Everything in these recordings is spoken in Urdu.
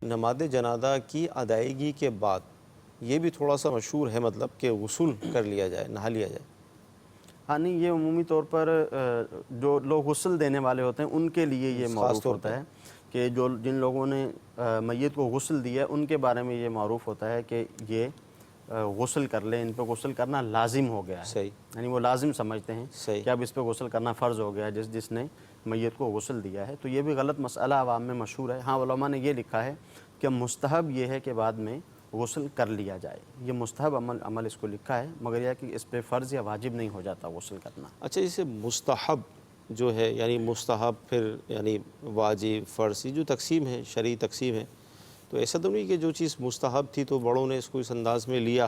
نماز جنازہ کی ادائیگی کے بعد یہ بھی تھوڑا سا مشہور ہے، مطلب کہ غسل کر لیا جائے، نہا لیا جائے۔ ہاں نہیں، یہ عمومی طور پر جو لوگ غسل دینے والے ہوتے ہیں ان کے لیے یہ خاص معروف طور ہوتا پر ہے کہ جن لوگوں نے میت کو غسل دیا ہے ان کے بارے میں یہ معروف ہوتا ہے کہ یہ غسل کر لیں، ان پہ غسل کرنا لازم ہو گیا ہے، صحیح یعنی وہ لازم سمجھتے ہیں صحیح کہ اب اس پہ غسل کرنا فرض ہو گیا ہے جس نے میت کو غسل دیا ہے۔ تو یہ بھی غلط مسئلہ عوام میں مشہور ہے۔ ہاں علماء نے یہ لکھا ہے کہ مستحب یہ ہے کہ بعد میں غسل کر لیا جائے، یہ مستحب عمل اس کو لکھا ہے، مگر یہ کہ اس پہ فرض یا واجب نہیں ہو جاتا غسل کرنا۔ اچھا، اسے مستحب جو ہے، یعنی مستحب پھر یعنی واجب، فرض، یہ جو تقسیم ہے، شرعی تقسیم ہے، تو ایسا تو نہیں کہ جو چیز مستحب تھی تو بڑوں نے اس کو اس انداز میں لیا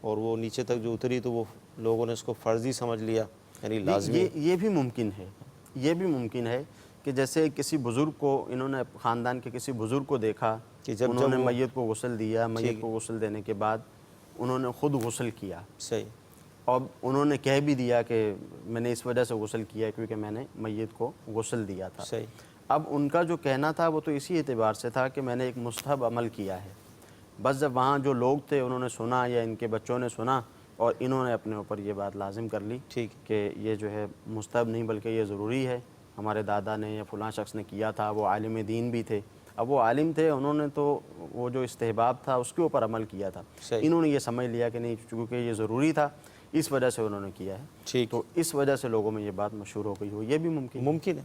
اور وہ نیچے تک جو اتری تو وہ لوگوں نے اس کو فرضی سمجھ لیا، یعنی لازمی؟ یہ بھی ممکن ہے، یہ بھی ممکن ہے کہ جیسے کسی بزرگ کو انہوں نے خاندان کے کسی بزرگ کو دیکھا کہ جب انہوں نے وہ میت کو غسل دیا، میت ٹھیک کو غسل دینے کے بعد انہوں نے خود غسل کیا، صحیح اور انہوں نے کہہ بھی دیا کہ میں نے اس وجہ سے غسل کیا ہے کیونکہ میں نے میت کو غسل دیا تھا۔ صحیح اب ان کا جو کہنا تھا وہ تو اسی اعتبار سے تھا کہ میں نے ایک مستحب عمل کیا ہے، بس جب وہاں جو لوگ تھے انہوں نے سنا یا ان کے بچوں نے سنا اور انہوں نے اپنے اوپر یہ بات لازم کر لی ٹھیک کہ یہ جو ہے مستحب نہیں بلکہ یہ ضروری ہے، ہمارے دادا نے یا فلاں شخص نے کیا تھا، وہ عالم دین بھی تھے، اب وہ عالم تھے، انہوں نے تو وہ جو استحباب تھا اس کے اوپر عمل کیا تھا، صحیح انہوں نے یہ سمجھ لیا کہ نہیں چونکہ یہ ضروری تھا اس وجہ سے انہوں نے کیا ہے، ٹھیک تو اس وجہ سے لوگوں میں یہ بات مشہور ہو گئی ہو، یہ بھی ممکن ہے۔ ممکن ہے۔